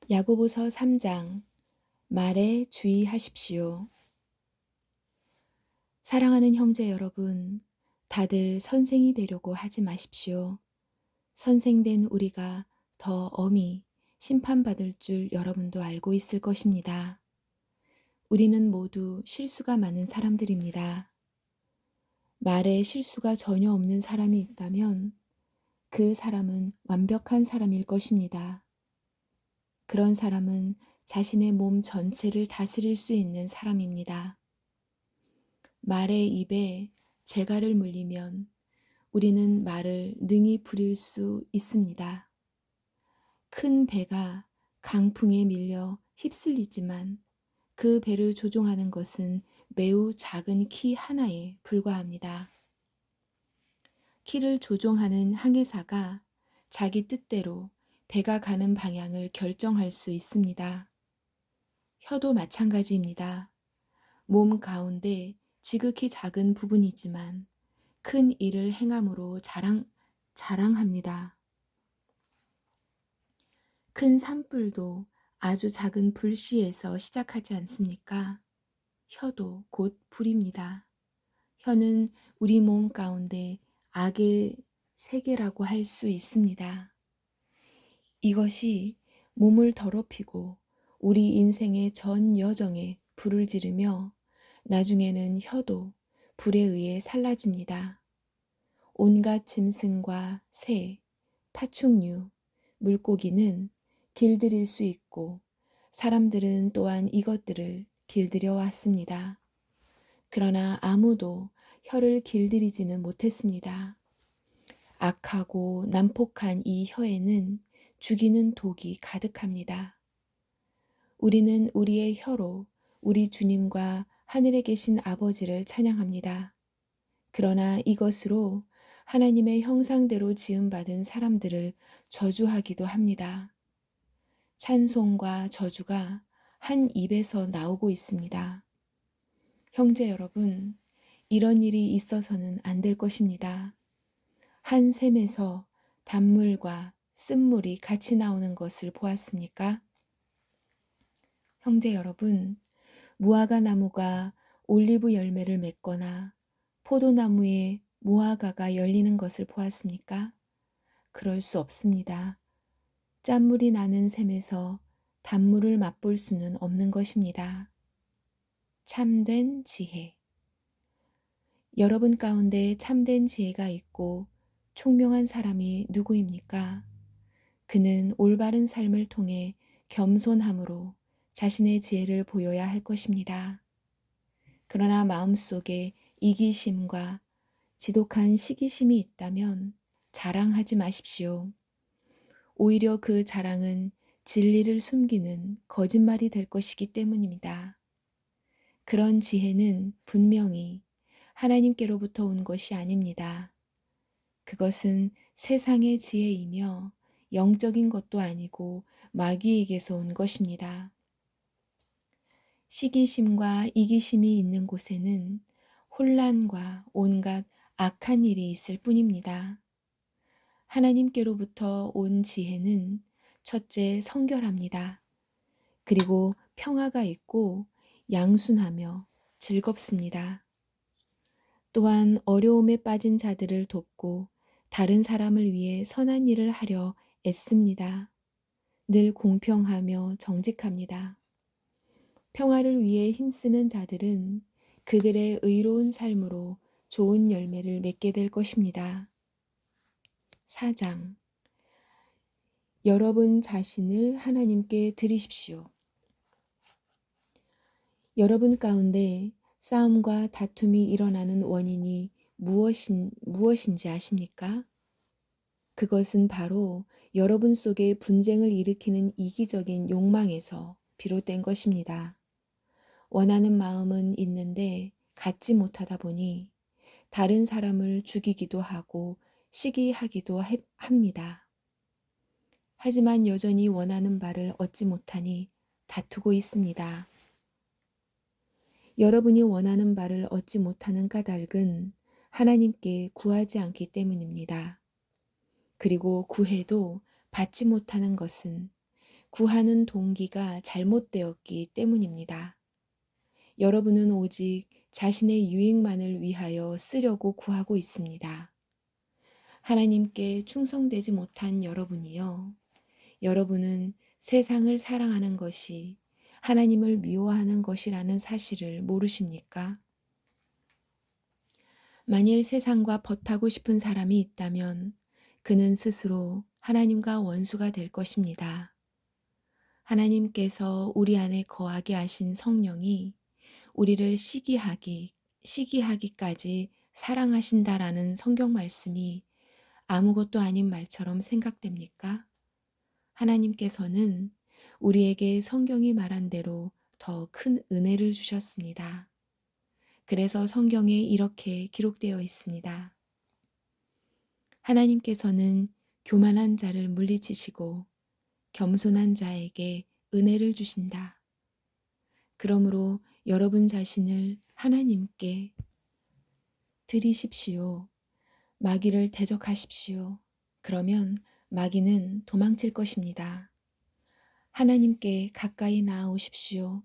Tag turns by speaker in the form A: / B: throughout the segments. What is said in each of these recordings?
A: 야고보서 3장 말에 주의하십시오. 사랑하는 형제 여러분, 다들 선생이 되려고 하지 마십시오. 선생된 우리가 더 엄히 심판받을 줄 여러분도 알고 있을 것입니다. 우리는 모두 실수가 많은 사람들입니다. 말에 실수가 전혀 없는 사람이 있다면 그 사람은 완벽한 사람일 것입니다. 그런 사람은 자신의 몸 전체를 다스릴 수 있는 사람입니다. 말의 입에 재갈을 물리면 우리는 말을 능히 부릴 수 있습니다. 큰 배가 강풍에 밀려 휩쓸리지만 그 배를 조종하는 것은 매우 작은 키 하나에 불과합니다. 키를 조종하는 항해사가 자기 뜻대로 배가 가는 방향을 결정할 수 있습니다. 혀도 마찬가지입니다. 몸 가운데 지극히 작은 부분이지만 큰 일을 행함으로 자랑합니다. 큰 산불도 아주 작은 불씨에서 시작하지 않습니까? 혀도 곧 불입니다. 혀는 우리 몸 가운데 악의 세계라고 할 수 있습니다. 이것이 몸을 더럽히고 우리 인생의 전 여정에 불을 지르며 나중에는 혀도 불에 의해 살라집니다. 온갖 짐승과 새, 파충류, 물고기는 길들일 수 있고 사람들은 또한 이것들을 길들여 왔습니다. 그러나 아무도 혀를 길들이지는 못했습니다. 악하고 난폭한 이 혀에는 죽이는 독이 가득합니다. 우리는 우리의 혀로 우리 주님과 하늘에 계신 아버지를 찬양합니다. 그러나 이것으로 하나님의 형상대로 지음받은 사람들을 저주하기도 합니다. 찬송과 저주가 한 입에서 나오고 있습니다. 형제 여러분, 이런 일이 있어서는 안 될 것입니다. 한 샘에서 단물과 쓴물이 같이 나오는 것을 보았습니까? 형제 여러분, 무화과 나무가 올리브 열매를 맺거나 포도나무에 무화과가 열리는 것을 보았습니까? 그럴 수 없습니다. 짠물이 나는 샘에서 단물을 맛볼 수는 없는 것입니다. 참된 지혜. 여러분 가운데 참된 지혜가 있고 총명한 사람이 누구입니까? 그는 올바른 삶을 통해 겸손함으로 자신의 지혜를 보여야 할 것입니다. 그러나 마음속에 이기심과 지독한 시기심이 있다면 자랑하지 마십시오. 오히려 그 자랑은 진리를 숨기는 거짓말이 될 것이기 때문입니다. 그런 지혜는 분명히 하나님께로부터 온 것이 아닙니다. 그것은 세상의 지혜이며 영적인 것도 아니고 마귀에게서 온 것입니다. 시기심과 이기심이 있는 곳에는 혼란과 온갖 악한 일이 있을 뿐입니다. 하나님께로부터 온 지혜는 첫째 성결합니다. 그리고 평화가 있고 양순하며 즐겁습니다. 또한 어려움에 빠진 자들을 돕고 다른 사람을 위해 선한 일을 하려 애씁니다. 늘 공평하며 정직합니다. 평화를 위해 힘쓰는 자들은 그들의 의로운 삶으로 좋은 열매를 맺게 될 것입니다. 4장. 여러분 자신을 하나님께 드리십시오. 여러분 가운데 싸움과 다툼이 일어나는 원인이 무엇인지 아십니까? 그것은 바로 여러분 속에 분쟁을 일으키는 이기적인 욕망에서 비롯된 것입니다. 원하는 마음은 있는데 갖지 못하다 보니 다른 사람을 죽이기도 하고 시기하기도 합니다. 하지만 여전히 원하는 바를 얻지 못하니 다투고 있습니다. 여러분이 원하는 바를 얻지 못하는 까닭은 하나님께 구하지 않기 때문입니다. 그리고 구해도 받지 못하는 것은 구하는 동기가 잘못되었기 때문입니다. 여러분은 오직 자신의 유익만을 위하여 쓰려고 구하고 있습니다. 하나님께 충성되지 못한 여러분이요. 여러분은 세상을 사랑하는 것이 하나님을 미워하는 것이라는 사실을 모르십니까? 만일 세상과 벗하고 싶은 사람이 있다면 그는 스스로 하나님과 원수가 될 것입니다. 하나님께서 우리 안에 거하게 하신 성령이 우리를 시기하기까지 사랑하신다라는 성경 말씀이 아무것도 아닌 말처럼 생각됩니까? 하나님께서는 우리에게 성경이 말한 대로 더 큰 은혜를 주셨습니다. 그래서 성경에 이렇게 기록되어 있습니다. 하나님께서는 교만한 자를 물리치시고 겸손한 자에게 은혜를 주신다. 그러므로 여러분 자신을 하나님께 드리십시오. 마귀를 대적하십시오. 그러면 마귀는 도망칠 것입니다. 하나님께 가까이 나아오십시오.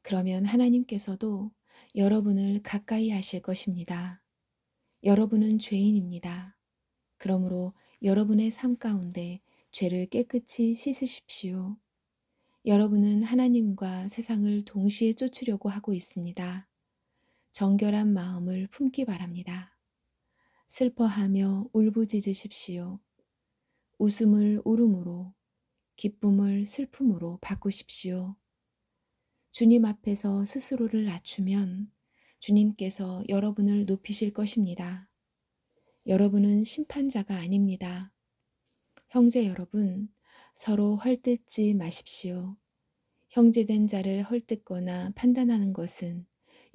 A: 그러면 하나님께서도 여러분을 가까이 하실 것입니다. 여러분은 죄인입니다. 그러므로 여러분의 삶 가운데 죄를 깨끗이 씻으십시오. 여러분은 하나님과 세상을 동시에 쫓으려고 하고 있습니다. 정결한 마음을 품기 바랍니다. 슬퍼하며 울부짖으십시오. 웃음을 울음으로, 기쁨을 슬픔으로 바꾸십시오. 주님 앞에서 스스로를 낮추면 주님께서 여러분을 높이실 것입니다. 여러분은 심판자가 아닙니다. 형제 여러분, 서로 헐뜯지 마십시오. 형제된 자를 헐뜯거나 판단하는 것은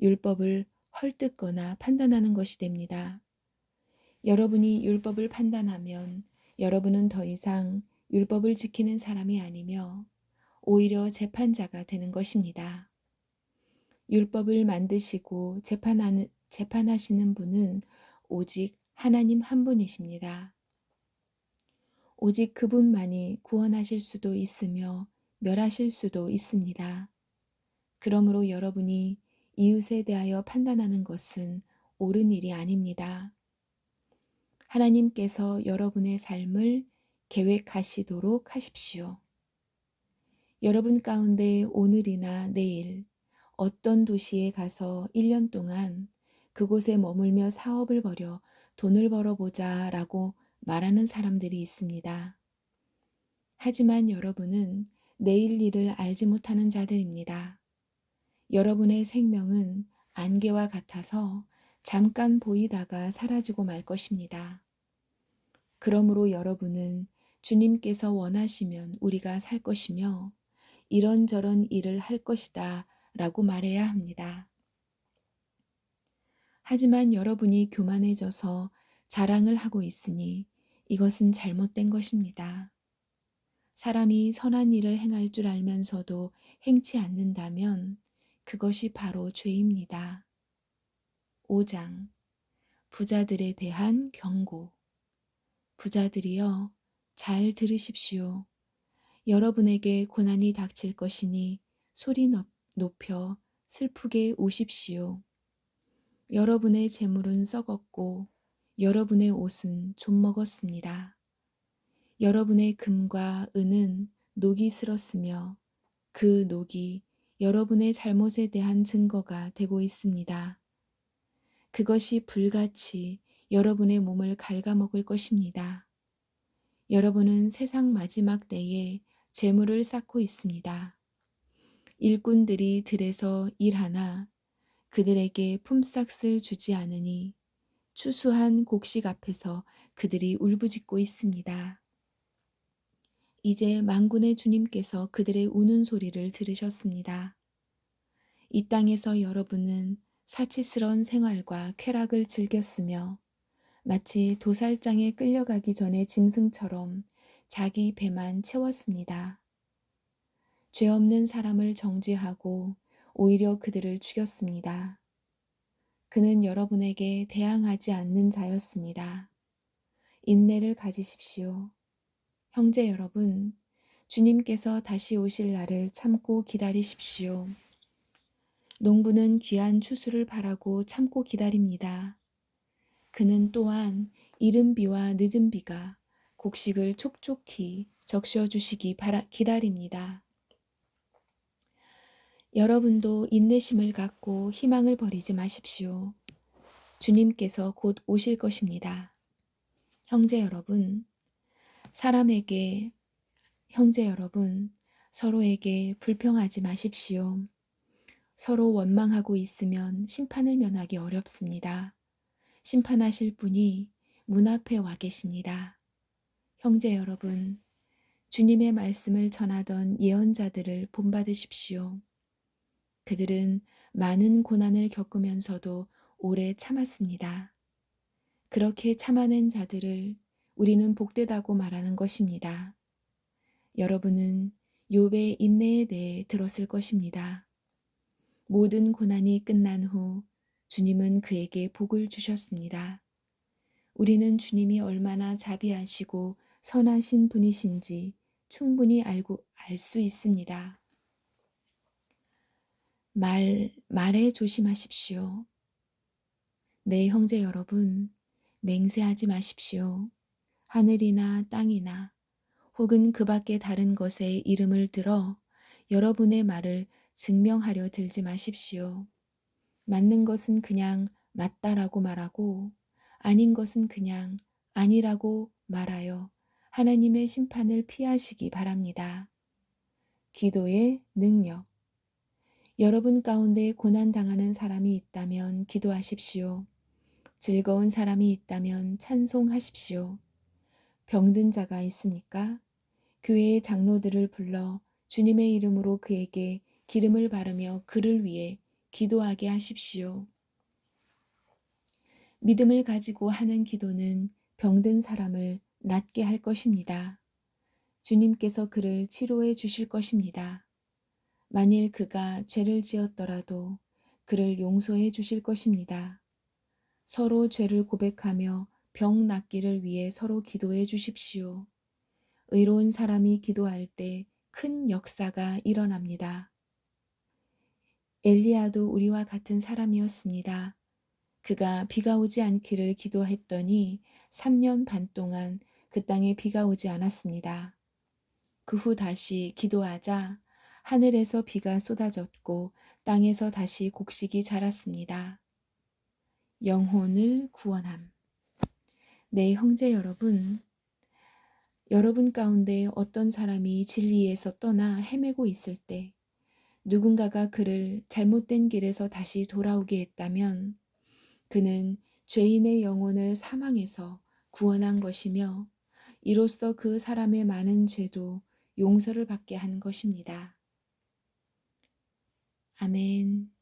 A: 율법을 헐뜯거나 판단하는 것이 됩니다. 여러분이 율법을 판단하면 여러분은 더 이상 율법을 지키는 사람이 아니며 오히려 재판자가 되는 것입니다. 율법을 만드시고 재판하시는 분은 오직 하나님 한 분이십니다. 오직 그분만이 구원하실 수도 있으며 멸하실 수도 있습니다. 그러므로 여러분이 이웃에 대하여 판단하는 것은 옳은 일이 아닙니다. 하나님께서 여러분의 삶을 계획하시도록 하십시오. 여러분 가운데 오늘이나 내일 어떤 도시에 가서 1년 동안 그곳에 머물며 사업을 벌여 돈을 벌어보자 라고 말하는 사람들이 있습니다. 하지만 여러분은 내일 일을 알지 못하는 자들입니다. 여러분의 생명은 안개와 같아서 잠깐 보이다가 사라지고 말 것입니다. 그러므로 여러분은 주님께서 원하시면 우리가 살 것이며 이런저런 일을 할 것이다 라고 말해야 합니다. 하지만 여러분이 교만해져서 자랑을 하고 있으니 이것은 잘못된 것입니다. 사람이 선한 일을 행할 줄 알면서도 행치 않는다면 그것이 바로 죄입니다. 5장 부자들에 대한 경고. 부자들이여 잘 들으십시오. 여러분에게 고난이 닥칠 것이니 소리 높여 슬프게 우십시오. 여러분의 재물은 썩었고 여러분의 옷은 좀 먹었습니다. 여러분의 금과 은은 녹이 슬었으며 그 녹이 여러분의 잘못에 대한 증거가 되고 있습니다. 그것이 불같이 여러분의 몸을 갉아먹을 것입니다. 여러분은 세상 마지막 때에 재물을 쌓고 있습니다. 일꾼들이 들에서 일하나 그들에게 품삯을 주지 않으니 추수한 곡식 앞에서 그들이 울부짖고 있습니다. 이제 만군의 주님께서 그들의 우는 소리를 들으셨습니다. 이 땅에서 여러분은 사치스러운 생활과 쾌락을 즐겼으며 마치 도살장에 끌려가기 전에 짐승처럼 자기 배만 채웠습니다. 죄 없는 사람을 정죄하고 오히려 그들을 죽였습니다. 그는 여러분에게 대항하지 않는 자였습니다. 인내를 가지십시오. 형제 여러분, 주님께서 다시 오실 날을 참고 기다리십시오. 농부는 귀한 추수를 바라고 참고 기다립니다. 그는 또한 이른 비와 늦은 비가 곡식을 촉촉히 적셔 주시기 기다립니다. 여러분도 인내심을 갖고 희망을 버리지 마십시오. 주님께서 곧 오실 것입니다. 형제 여러분, 사람에게, 형제 여러분, 서로에게 불평하지 마십시오. 서로 원망하고 있으면 심판을 면하기 어렵습니다. 심판하실 분이 문 앞에 와 계십니다. 형제 여러분, 주님의 말씀을 전하던 예언자들을 본받으십시오. 그들은 많은 고난을 겪으면서도 오래 참았습니다. 그렇게 참아낸 자들을 우리는 복되다고 말하는 것입니다. 여러분은 욥의 인내에 대해 들었을 것입니다. 모든 고난이 끝난 후 주님은 그에게 복을 주셨습니다. 우리는 주님이 얼마나 자비하시고 선하신 분이신지 충분히 알 수 있습니다. 말에 조심하십시오. 네, 형제 여러분, 맹세하지 마십시오. 하늘이나 땅이나 혹은 그 밖의 다른 것의 이름을 들어 여러분의 말을 증명하려 들지 마십시오. 맞는 것은 그냥 맞다라고 말하고 아닌 것은 그냥 아니라고 말하여 하나님의 심판을 피하시기 바랍니다. 기도의 능력. 여러분 가운데 고난당하는 사람이 있다면 기도하십시오. 즐거운 사람이 있다면 찬송하십시오. 병든 자가 있습니까? 교회의 장로들을 불러 주님의 이름으로 그에게 기름을 바르며 그를 위해 기도하게 하십시오. 믿음을 가지고 하는 기도는 병든 사람을 낫게 할 것입니다. 주님께서 그를 치료해 주실 것입니다. 만일 그가 죄를 지었더라도 그를 용서해 주실 것입니다. 서로 죄를 고백하며 병 낫기를 위해 서로 기도해 주십시오. 의로운 사람이 기도할 때 큰 역사가 일어납니다. 엘리야도 우리와 같은 사람이었습니다. 그가 비가 오지 않기를 기도했더니 3년 반 동안 그 땅에 비가 오지 않았습니다. 그 후 다시 기도하자 하늘에서 비가 쏟아졌고 땅에서 다시 곡식이 자랐습니다. 영혼을 구원함. 네, 형제 여러분, 여러분 가운데 어떤 사람이 진리에서 떠나 헤매고 있을 때 누군가가 그를 잘못된 길에서 다시 돌아오게 했다면 그는 죄인의 영혼을 사망에서 구원한 것이며 이로써 그 사람의 많은 죄도 용서를 받게 한 것입니다. 아멘.